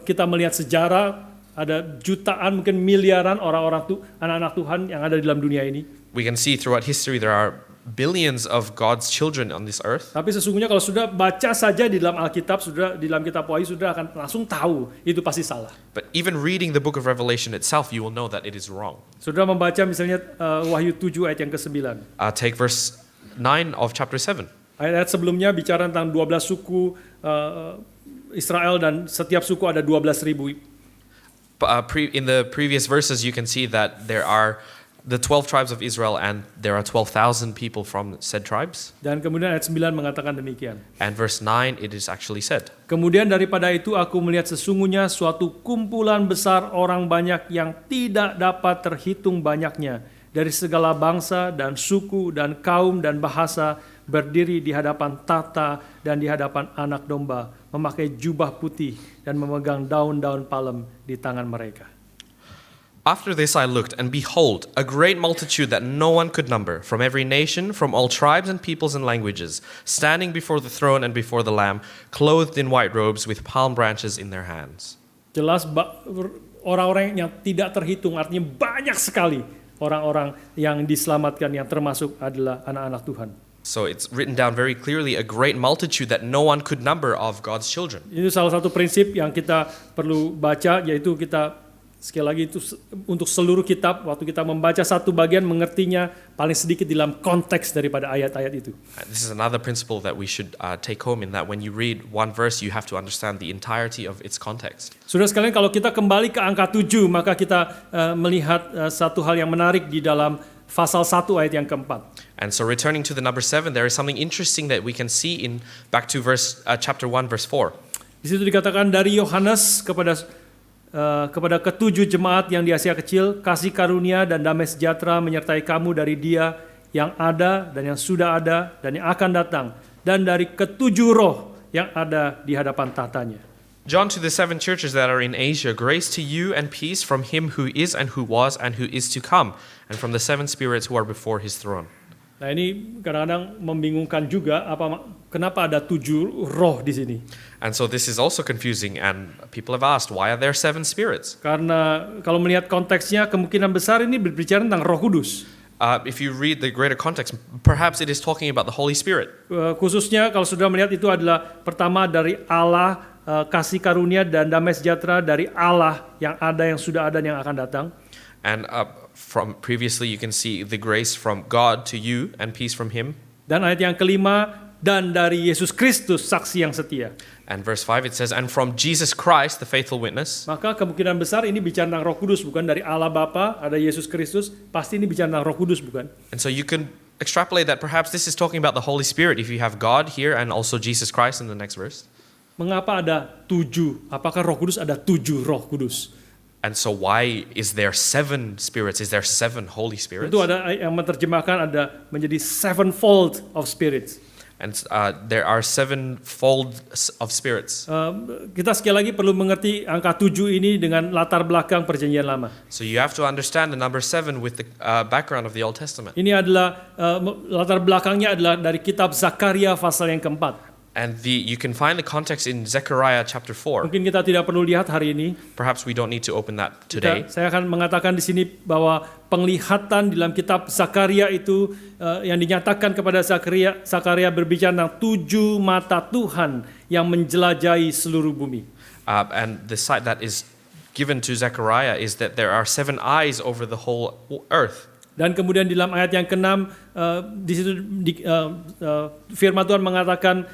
kita melihat sejarah, ada jutaan mungkin miliaran orang-orang anak-anak Tuhan yang ada di dalam dunia ini. We can see throughout history there are billions of God's children on this earth. Tapi sesungguhnya kalau sudah baca saja di dalam Alkitab, di dalam kitab Wahyu, sudah akan langsung tahu itu pasti salah. But even reading the book of Revelation itself, you will know that it is wrong. Sudah membaca misalnya Wahyu 7 ayat yang ke-9. Take verse 9 of chapter 7. Ayat sebelumnya bicara tentang 12 suku Israel dan setiap suku ada 12.000. In the previous verses, you can see that there are the 12 tribes of Israel and there are 12,000 people from said tribes. Dan kemudian ayat 9 mengatakan demikian. And verse 9, it is actually said. Kemudian daripada itu aku melihat sesungguhnya suatu kumpulan besar orang banyak yang tidak dapat terhitung banyaknya dari segala bangsa dan suku dan kaum dan bahasa berdiri di hadapan tahta dan di hadapan anak domba, memakai jubah putih dan memegang daun-daun palem di tangan mereka. After this I looked, and behold, a great multitude that no one could number, from every nation, from all tribes and peoples and languages, standing before the throne and before the Lamb, clothed in white robes with palm branches in their hands. Jelas orang-orang yang tidak terhitung, artinya banyak sekali orang-orang yang diselamatkan yang termasuk adalah anak-anak Tuhan. So it's written down very clearly, a great multitude that no one could number of God's children. Itu salah satu prinsip yang kita perlu baca, yaitu kita sekali lagi itu untuk seluruh kitab, waktu kita membaca satu bagian mengertinya paling sedikit di dalam konteks daripada ayat-ayat itu. This is another principle that we should take home, in that when you read one verse, you have to understand the entirety of its context. Saudara sekalian, kalau kita kembali ke angka 7, maka kita melihat satu hal yang menarik di dalam pasal 1 ayat yang keempat. And so returning to the number 7, there is something interesting that we can see in back to chapter 1 verse 4. Di situ dikatakan dari Yohanes kepada ketujuh jemaat yang di Asia Kecil, kasih karunia dan damai sejahtera menyertai kamu dari Dia yang ada dan yang sudah ada dan yang akan datang, dan dari ketujuh roh yang ada di hadapan tahtanya. John, to the 7 churches that are in Asia, grace to you and peace from him who is and who was and who is to come, and from the 7 spirits who are before his throne. Nah ini kadang-kadang membingungkan juga kenapa ada 7 roh di sini. And so this is also confusing, and people have asked, why are there 7 spirits? Karena kalau melihat konteksnya kemungkinan besar ini berbicara tentang Roh Kudus. If you read the greater context, perhaps it is talking about the Holy Spirit. Khususnya kalau sudah melihat itu adalah pertama dari Allah, kasih karunia dan damai sejahtera dari Allah yang ada, yang sudah ada, dan yang akan datang. And from previously you can see the grace from God to you and peace from him. Dan ayat yang kelima, dan dari Yesus Kristus saksi yang setia. And verse 5 it says, and from Jesus Christ the faithful witness. Maka kemungkinan besar ini bicara tentang Roh Kudus, bukan dari Allah Bapa, ada Yesus Kristus, pasti ini bicara tentang Roh Kudus, bukan? And so you can extrapolate that perhaps this is talking about the Holy Spirit if you have God here and also Jesus Christ in the next verse. Mengapa ada 7? Apakah Roh Kudus ada 7 Roh Kudus? And so why is there 7 spirits? Is there 7 Holy Spirits? Itu ada yang menerjemahkan ada menjadi sevenfold of spirits. And there are 7-fold of spirits. Kita sekali lagi perlu mengerti angka 7 ini dengan latar belakang Perjanjian Lama. So you have to understand the number 7 with the background of the Old Testament. Ini adalah latar belakangnya adalah dari kitab Zakaria pasal yang keempat. And you can find the context in Zechariah chapter 4. Mungkin kita tidak perlu lihat hari ini. Perhaps we don't need to open that today. Saya akan mengatakan di sini bahwa penglihatan di dalam kitab Zakaria itu yang dinyatakan kepada Zakaria berbicara tentang 7 mata Tuhan yang menjelajahi seluruh bumi. And the sight that is given to Zechariah is that there are 7 eyes over the whole earth. Dan kemudian di dalam ayat yang ke-6 di situ firman Tuhan mengatakan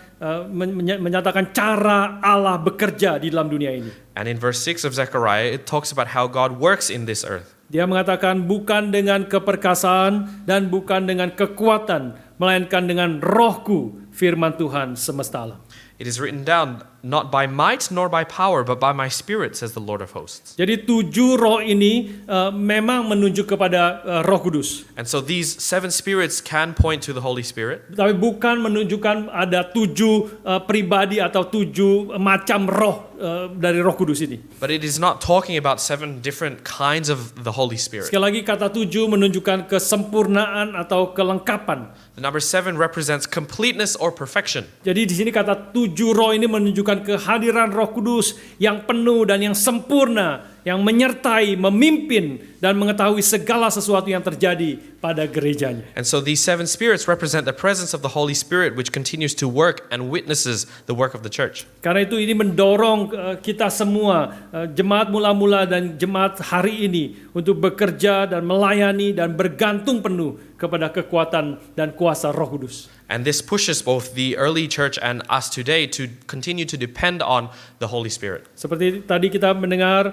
menyatakan cara Allah bekerja di dalam dunia ini. And in verse 6 of Zechariah it talks about how God works in this earth. Dia mengatakan bukan dengan keperkasaan dan bukan dengan kekuatan, melainkan dengan rohku, firman Tuhan semesta alam. It is written down, not by might nor by power, but by my spirit, says the Lord of hosts. Jadi 7 roh ini memang menunjuk kepada Roh Kudus. And so these 7 spirits can point to the Holy Spirit. Tapi bukan menunjukkan ada 7 pribadi atau 7 macam roh dari Roh Kudus ini. But it is not talking about 7 different kinds of the Holy Spirit. Sekali lagi kata 7 menunjukkan kesempurnaan atau kelengkapan. The number 7 represents completeness or perfection. Jadi di sini kata 7 roh ini menunjukkan kehadiran Roh Kudus yang penuh dan yang sempurna, yang menyertai, memimpin dan mengetahui segala sesuatu yang terjadi pada gerejanya. And so these 7 spirits represent the presence of the Holy Spirit which continues to work and witnesses the work of the church. Karena itu ini mendorong kita semua, jemaat mula-mula dan jemaat hari ini untuk bekerja dan melayani dan bergantung penuh kepada kekuatan dan kuasa Roh Kudus. And this pushes both the early church and us today to continue to depend on the Holy Spirit. Seperti tadi kita mendengar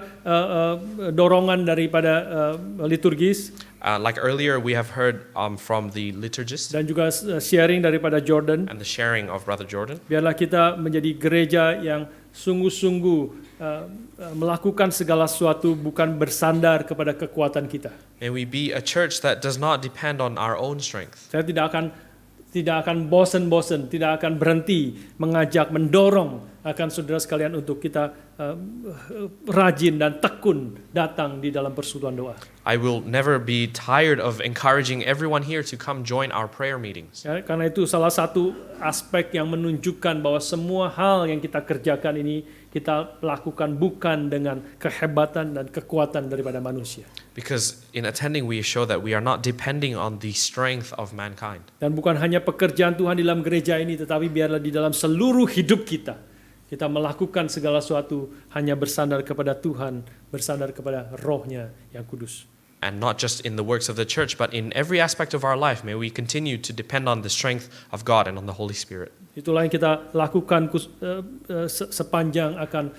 dorongan daripada liturgis. Like earlier we have heard from the liturgist Dan juga sharing daripada Jordan. and the sharing of Brother Jordan. Biarlah kita menjadi gereja yang sungguh-sungguh melakukan segala sesuatu bukan bersandar kepada kekuatan kita. May we be a church that does not depend on our own strength. Saya tidak akan bosan-bosan, tidak akan berhenti mengajak, mendorong akan saudara sekalian untuk kita rajin dan tekun datang di dalam persekutuan doa. I will never be tired of encouraging everyone here to come join our prayer meetings. Ya, karena itu salah satu aspek yang menunjukkan bahwa semua hal yang kita kerjakan ini kita lakukan bukan dengan kehebatan dan kekuatan daripada manusia. Because in attending we show that we are not depending on the strength of mankind. Dan bukan hanya pekerjaan Tuhan di dalam gereja ini, tetapi biarlah di dalam seluruh hidup kita melakukan segala sesuatu hanya bersandar kepada Tuhan, bersandar kepada Roh-Nya yang kudus. And not just in the works of the church, but in every aspect of our life, may we continue to depend on the strength of God and on the Holy Spirit. Itulah yang kita lakukan sepanjang akan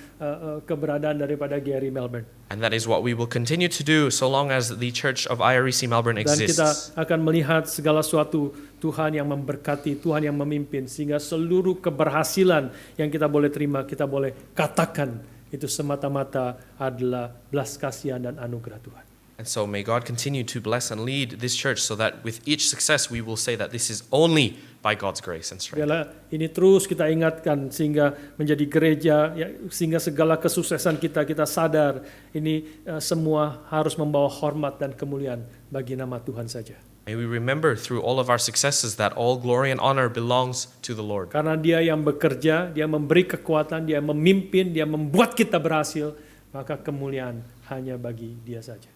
keberadaan daripada GRI Melbourne. And that is what we will continue to do so long as the Church of IREC Melbourne Dan kita exists. akan melihat segala sesuatu Tuhan yang memberkati, Tuhan yang memimpin, sehingga seluruh keberhasilan yang kita boleh terima, kita boleh katakan itu semata-mata adalah belas kasihan dan anugerah Tuhan. And so may God continue to bless and lead this church so that with each success we will say that this is only by God's grace and strength. Biarlah ini terus kita ingatkan sehingga menjadi gereja, ya, sehingga segala kesuksesan kita sadar ini semua harus membawa hormat dan kemuliaan bagi nama Tuhan saja. May we remember through all of our successes that all glory and honor belongs to the Lord. Karena Dia yang bekerja, Dia memberi kekuatan, Dia memimpin, Dia membuat kita berhasil, maka kemuliaan hanya bagi Dia saja.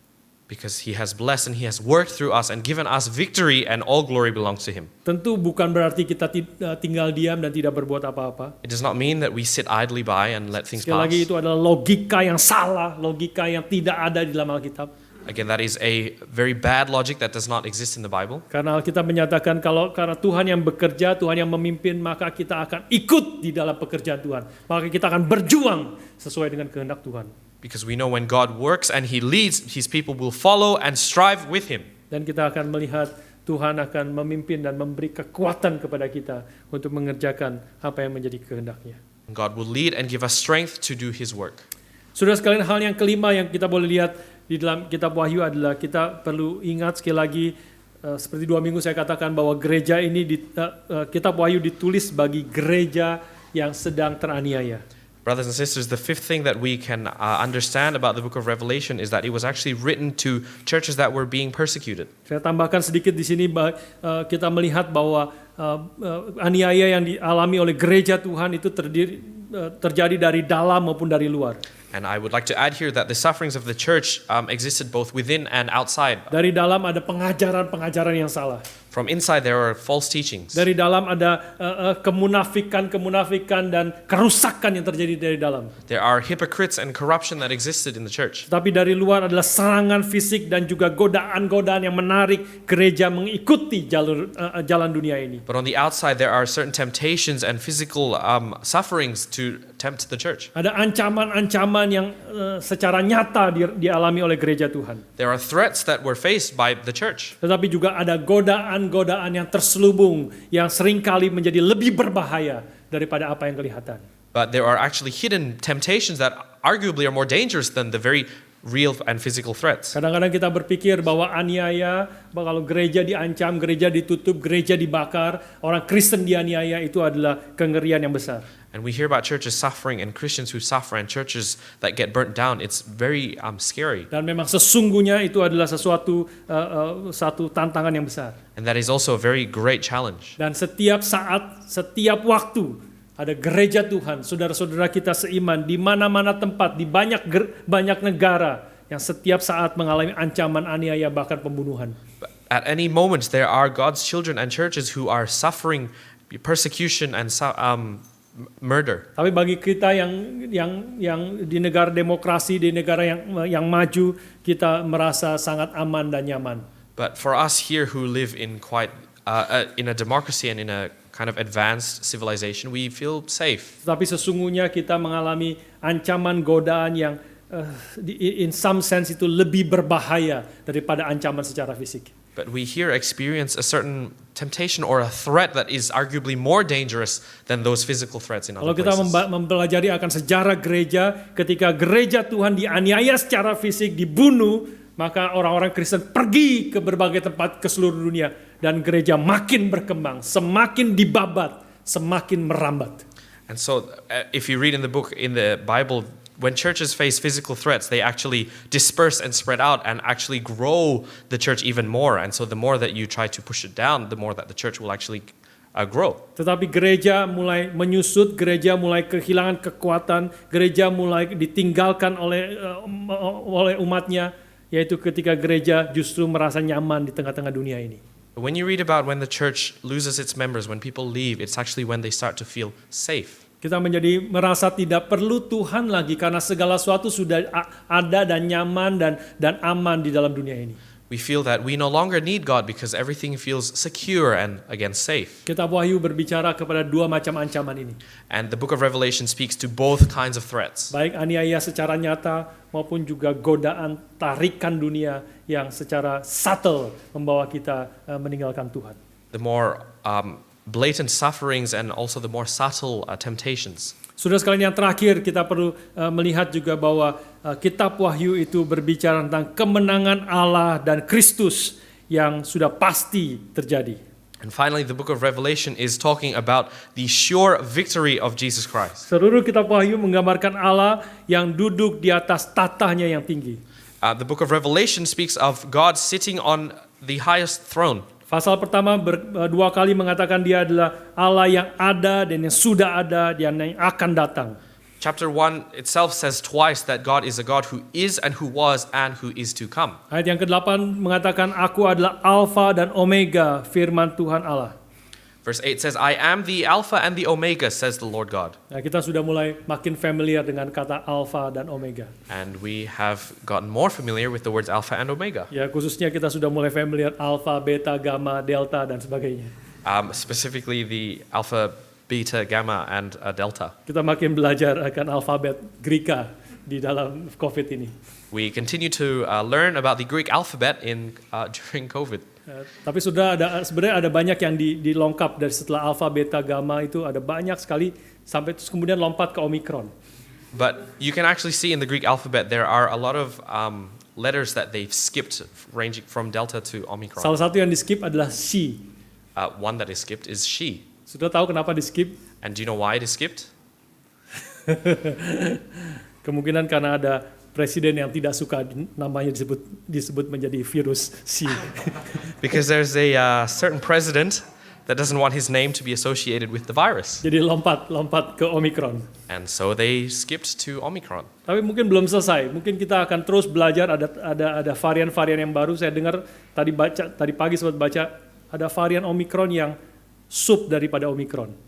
Because He has blessed and He has worked through us and given us victory, and all glory belongs to Him. Tentu bukan berarti kita tinggal diam dan tidak berbuat apa-apa. It does not mean that we sit idly by and let things Sekali lagi pass. itu adalah logika yang salah, logika yang tidak ada di dalam Alkitab. Again, that is a very bad logic that does not exist in the Bible. Karena Alkitab menyatakan karena Tuhan yang bekerja, Tuhan yang memimpin, maka kita akan ikut di dalam pekerjaan Tuhan. Maka kita akan berjuang sesuai dengan kehendak Tuhan. Because we know when God works and He leads, His people will follow and strive with Him. Dan kita akan melihat Tuhan akan memimpin dan memberi kekuatan kepada kita untuk mengerjakan apa yang menjadi kehendak-Nya. And God will lead and give us strength to do His work. Saudara sekalian, hal yang kelima yang kita boleh lihat di dalam kitab Wahyu adalah kita perlu ingat sekali lagi, seperti 2 minggu saya katakan bahwa gereja ini, kitab Wahyu ditulis bagi gereja yang sedang teraniaya. Brothers and sisters, the fifth thing that we can understand about the book of Revelation is that it was actually written to churches that were being persecuted. Saya tambahkan sedikit di sini, kita melihat bahwa aniaya yang dialami oleh gereja Tuhan itu terjadi dari dalam maupun dari luar. And I would like to add here that the sufferings of the church existed both within and outside. Dari dalam ada pengajaran-pengajaran yang salah. From inside there are false teachings. Dari dalam ada kemunafikan dan kerusakan yang terjadi dari dalam. There are hypocrites and corruption that existed in the church. Tapi dari luar adalah serangan fisik dan juga godaan-godaan yang menarik gereja mengikuti jalan dunia ini. But on the outside there are certain temptations and physical sufferings to tempt the church. Ada ancaman-ancaman yang secara nyata dialami oleh gereja Tuhan. There are threats that were faced by the church. Tetapi juga ada godaan yang terselubung yang seringkali menjadi lebih berbahaya daripada apa yang kelihatan. But there are actually hidden temptations that arguably are more dangerous than the very real and physical threats. Kadang-kadang kita berpikir bahwa aniaya, bahwa kalau gereja diancam, gereja ditutup, gereja dibakar, orang Kristen dianiaya, itu adalah kengerian yang besar. And we hear about churches suffering and Christians who suffer and churches that get burnt down. It's very scary. Dan memang sesungguhnya itu adalah satu tantangan yang besar. And that is also a very great challenge. Dan setiap saat, setiap waktu ada gereja Tuhan, saudara-saudara kita seiman di mana-mana tempat, di banyak negara yang setiap saat mengalami ancaman aniaya bahkan pembunuhan. At any moment there are God's children and churches who are suffering persecution and murder. Tapi bagi kita yang di negara demokrasi, di negara yang maju, kita merasa sangat aman dan nyaman. But for us here who live in in a democracy and in a kind of advanced civilization, we feel safe. Tapi sesungguhnya kita mengalami ancaman godaan yang in some sense itu lebih berbahaya daripada ancaman secara fisik. But we here experience a certain temptation or a threat that is arguably more dangerous than those physical threats in other Kalau kita places. mempelajari akan sejarah gereja, ketika gereja Tuhan dianiaya secara fisik, dibunuh, maka orang-orang Kristen pergi ke berbagai tempat ke seluruh dunia dan gereja makin berkembang, semakin dibabat, semakin merambat. And so if you read in the Bible, when churches face physical threats, they actually disperse and spread out and actually grow the church even more. And so the more that you try to push it down, the more that the church will actually grow. Tetapi gereja mulai menyusut, gereja mulai kehilangan kekuatan, gereja mulai ditinggalkan oleh umatnya, yaitu ketika gereja justru merasa nyaman di tengah-tengah dunia ini. When you read about when the church loses its members, when people leave, it's actually when they start to feel safe. Kita menjadi merasa tidak perlu Tuhan lagi karena segala sesuatu sudah ada dan nyaman dan aman di dalam dunia ini. We feel that we no longer need God because everything feels secure and again safe. Kitab Wahyu berbicara kepada dua macam ancaman ini. And the book of Revelation speaks to both kinds of threats. Baik aniaya secara nyata maupun juga godaan tarikan dunia yang secara subtle membawa kita meninggalkan Tuhan. The more blatant sufferings and also the more subtle temptations. Saudara sekalian, yang terakhir kita perlu melihat juga bahwa kitab Wahyu itu berbicara tentang kemenangan Allah dan Kristus yang sudah pasti terjadi. And finally, the book of Revelation is talking about the sure victory of Jesus Christ. Seluruh kitab Wahyu menggambarkan Allah yang duduk di atas tatahnya yang tinggi. The book of Revelation speaks of God sitting on the highest throne. Pasal pertama dua kali mengatakan dia adalah Allah yang ada dan yang sudah ada dan yang akan datang. Chapter 1 itself says twice that God is a God who is and who was and who is to come. Ayat yang ke-8 mengatakan aku adalah Alfa dan Omega, firman Tuhan Allah. Verse 8 says, I am the Alpha and the Omega, says the Lord God. Nah, kita sudah mulai makin familiar dengan kata Alfa dan Omega. And we have gotten more familiar with the words Alpha and Omega. Ya, khususnya kita sudah mulai familiar Alfa, Beta, Gamma, Delta dan sebagainya. Specifically the Alpha, Beta, Gamma, and Delta. Kita makin belajar akan alfabet Greka di dalam COVID ini. We continue to learn about the Greek alphabet during COVID. Tapi sudah sebenarnya ada banyak yang dilengkap dari setelah alfa, beta, gamma itu ada banyak sekali sampai terus kemudian lompat ke Omicron. But you can actually see in the Greek alphabet there are a lot of letters that they've skipped ranging from Delta to Omicron. Salah satu yang di skip adalah she. One that is skipped is she. Sudah tahu kenapa di skip? And do you know why it is skipped? Kemungkinan karena ada presiden yang tidak suka namanya disebut menjadi virus C. Because there's a certain president that doesn't want his name to be associated with the virus. Jadi lompat ke Omicron. And so they skipped to Omicron. Tapi mungkin belum selesai. Mungkin kita akan terus belajar ada varian-varian yang baru. Saya dengar tadi pagi sempat baca ada varian Omicron yang sub daripada Omicron.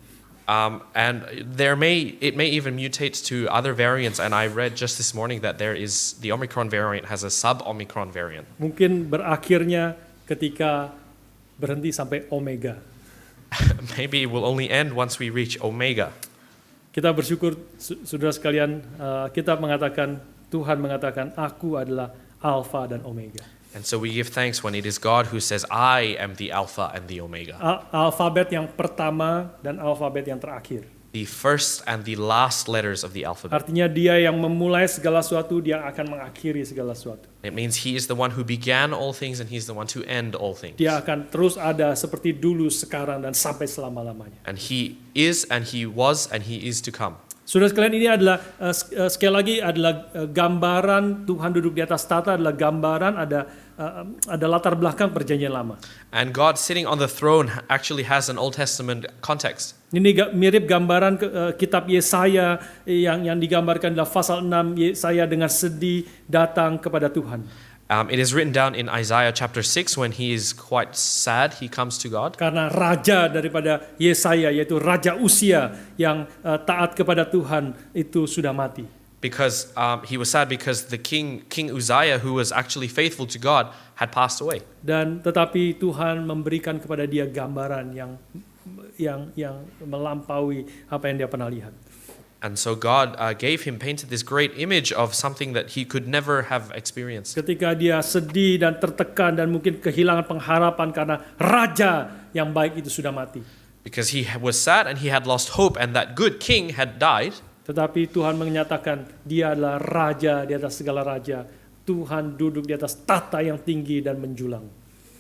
And it may even mutate to other variants. And I read just this morning that the Omicron variant has a sub-Omicron variant. Mungkin berakhirnya ketika berhenti sampai Omega. Maybe it will only end once we reach Omega. Kita bersyukur, saudara sekalian, Tuhan mengatakan, aku adalah Alfa dan Omega. And so we give thanks when it is God who says, I am the Alpha and the Omega. Alfabet yang pertama dan alfabet yang terakhir. The first and the last letters of the alphabet. Artinya dia yang memulai segala sesuatu, dia akan mengakhiri segala sesuatu. It means he is the one who began all things and he's the one to end all things. Dia akan terus ada seperti dulu, sekarang, dan sampai selama-lamanya. And he is and he was and he is to come. Saudara sekalian, ini adalah sekali lagi adalah gambaran Tuhan duduk di atas tahta, adalah gambaran ada latar belakang perjanjian lama. And God sitting on the throne actually has an Old Testament context. Ini mirip gambaran kitab Yesaya yang digambarkan dalam pasal 6, Yesaya dengan sedih datang kepada Tuhan. It is written down in Isaiah chapter 6 when he is quite sad, he comes to God. Karena raja daripada Yesaya, yaitu Raja Usia yang taat kepada Tuhan itu sudah mati. Because he was sad because the King Uzziah, who was actually faithful to God, had passed away. Dan tetapi Tuhan memberikan kepada dia gambaran yang melampaui apa yang dia pernah lihat. And so God painted this great image of something that he could never have experienced. Ketika dia sedih dan tertekan dan mungkin kehilangan pengharapan karena raja yang baik itu sudah mati. Because he was sad and he had lost hope and that good king had died. Tetapi Tuhan menyatakan dia adalah raja di atas segala raja. Tuhan duduk di atas tahta yang tinggi dan menjulang.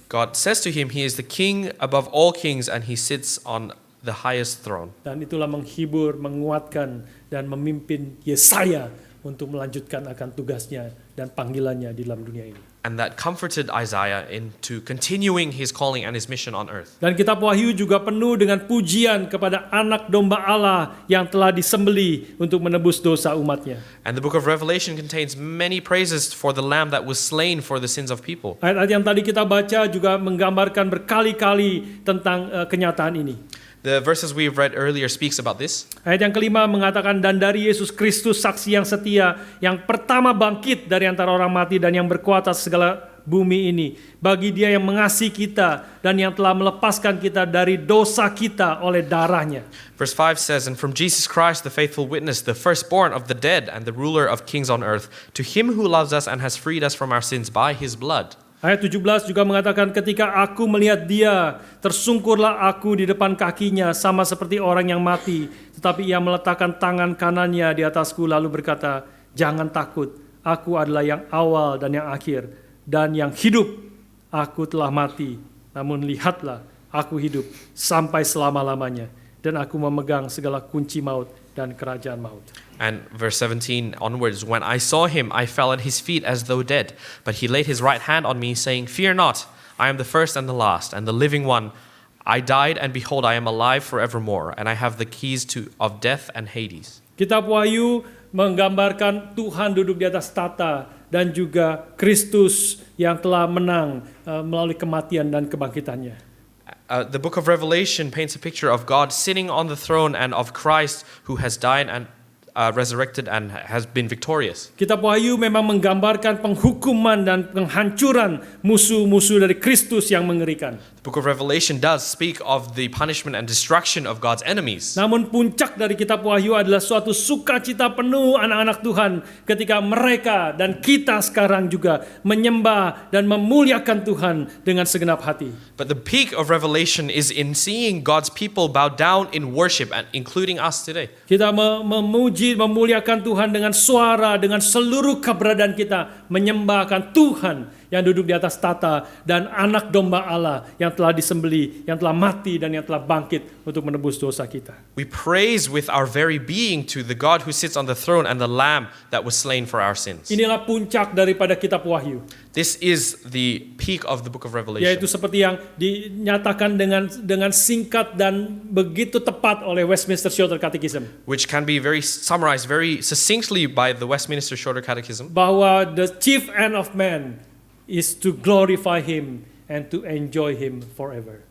God says to him, he is the king above all kings and he sits on the highest throne. Dan itulah menghibur, menguatkan, dan memimpin Yesaya untuk melanjutkan akan tugasnya dan panggilannya di dalam dunia ini. And that comforted Isaiah into continuing his calling and his mission on earth. Dan kitab Wahyu juga penuh dengan pujian kepada anak domba Allah yang telah disembelih untuk menebus dosa umatnya. And the book of Revelation contains many praises for the lamb that was slain for the sins of people. Ayat-ayat yang tadi kita baca juga menggambarkan berkali-kali tentang kenyataan ini. The verses we've read earlier speaks about this. Ayat yang kelima mengatakan, dan dari Yesus Kristus saksi yang setia, yang pertama bangkit dari antara orang mati dan yang berkuat atas segala bumi ini. Bagi dia yang mengasihi kita dan yang telah melepaskan kita dari dosa kita oleh darahnya. Verse 5 says, and from Jesus Christ, the faithful witness, the firstborn of the dead and the ruler of kings on earth, to him who loves us and has freed us from our sins by his blood. Ayat 17 juga mengatakan ketika aku melihat dia, tersungkurlah aku di depan kakinya sama seperti orang yang mati. Tetapi ia meletakkan tangan kanannya di atasku lalu berkata, jangan takut, aku adalah yang awal dan yang akhir dan yang hidup. Aku telah mati, namun lihatlah, aku hidup sampai selama-lamanya. Dan aku memegang segala kunci maut dan kerajaan maut. And verse 17 onwards, when I saw him, I fell at his feet as though dead. But he laid his right hand on me, saying, fear not, I am the first and the last, and the living one. I died, and behold, I am alive forevermore, and I have the keys of death and Hades. Kitab Wahyu menggambarkan Tuhan duduk di atas tata dan juga Kristus yang telah menang melalui kematian dan kebangkitannya. The book of Revelation paints a picture of God sitting on the throne and of Christ who has died and resurrected and has been victorious. Kitab Wahyu memang menggambarkan penghukuman dan penghancuran musuh-musuh dari Kristus yang mengerikan. The book of Revelation does speak of the punishment and destruction of God's enemies. Namun puncak dari kitab Wahyu adalah suatu sukacita penuh anak-anak Tuhan ketika mereka dan kita sekarang juga menyembah dan memuliakan Tuhan dengan segenap hati. But the peak of Revelation is in seeing God's people bow down in worship, and including us today. Kita memuji, memuliakan Tuhan dengan suara, dengan seluruh keberadaan kita, menyembahkan Tuhan yang duduk di atas tata dan anak domba Allah yang telah disembelih, yang telah mati dan yang telah bangkit untuk menebus dosa kita. We praise with our very being to the God who sits on the throne and the Lamb that was slain for our sins. Inilah puncak daripada kitab Wahyu. This is the peak of the book of Revelation. Yaitu seperti yang dinyatakan dengan singkat dan begitu tepat oleh Westminster Shorter Catechism. Which can be summarized very succinctly by the Westminster Shorter Catechism. Bahwa the chief end of man is to glorify him and to enjoy him forever.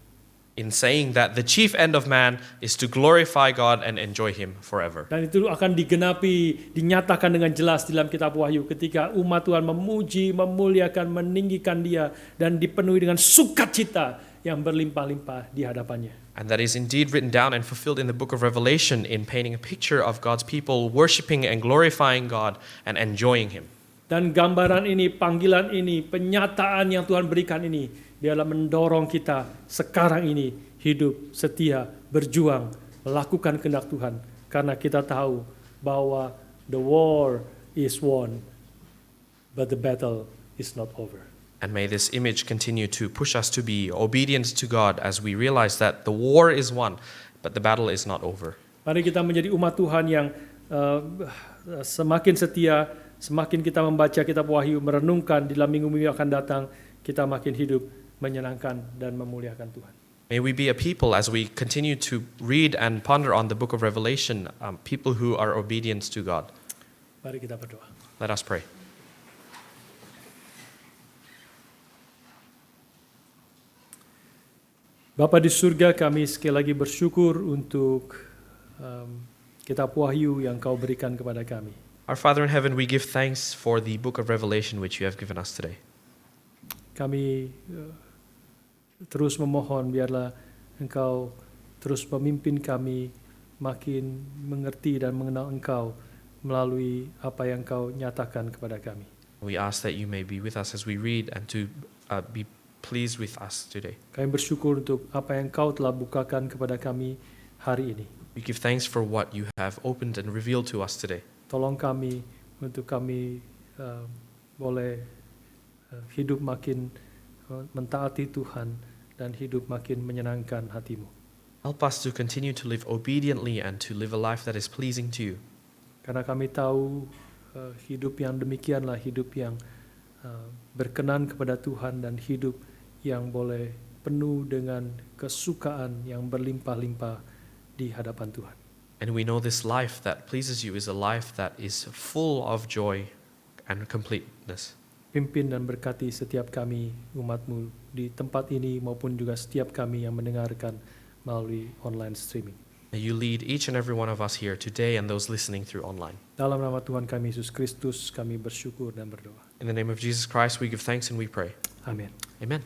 In saying that the chief end of man is to glorify God and enjoy him forever. Dan itu akan digenapi, dinyatakan dengan jelas dalam kitab Wahyu ketika umat Tuhan memuji, memuliakan, meninggikan Dia dan dipenuhi dengan sukacita yang berlimpah-limpah di hadapannya. And that is indeed written down and fulfilled in the book of Revelation in painting a picture of God's people worshiping and glorifying God and enjoying him. Dan gambaran ini, panggilan ini, penyataan yang Tuhan berikan ini, dialah mendorong kita sekarang ini hidup setia, berjuang, melakukan kehendak Tuhan. Karena kita tahu bahwa the war is won, but the battle is not over. And may this image continue to push us to be obedient to God as we realize that the war is won, but the battle is not over. Mari kita menjadi umat Tuhan yang semakin setia. Semakin kita membaca kitab Wahyu, merenungkan di dalam minggu-minggu akan datang, kita makin hidup menyenangkan dan memuliakan Tuhan. May we be a people as we continue to read and ponder on the book of Revelation, people who are obedient to God. Mari kita berdoa. Let us pray. Bapa di surga, kami sekali lagi bersyukur untuk kitab Wahyu yang Kau berikan kepada kami. Our Father in heaven, we give thanks for the book of Revelation which you have given us today. Kami terus memohon biarlah Engkau terus memimpin kami makin mengerti dan mengenal Engkau melalui apa yang Kau nyatakan kepada kami. We ask that you may be with us as we read and to be pleased with us today. Kami bersyukur untuk apa yang Kau telah bukakan kepada kami hari ini. We give thanks for what you have opened and revealed to us today. Tolong kami untuk kami boleh hidup makin mentaati Tuhan dan hidup makin menyenangkan hati-Mu. Help us to continue to live obediently and to live a life that is pleasing to you. Karena kami tahu hidup yang demikianlah hidup yang berkenan kepada Tuhan dan hidup yang boleh penuh dengan kesukaan yang berlimpah-limpah di hadapan Tuhan. And we know this life that pleases you is a life that is full of joy and completeness. Pimpin dan berkati setiap kami umat-Mu di tempat ini maupun juga setiap kami yang mendengarkan melalui online streaming. May you lead each and every one of us here today and those listening through online. Dalam nama Tuhan kami Yesus Kristus kami bersyukur dan berdoa. In the name of Jesus Christ we give thanks and we pray. Amin. Amen.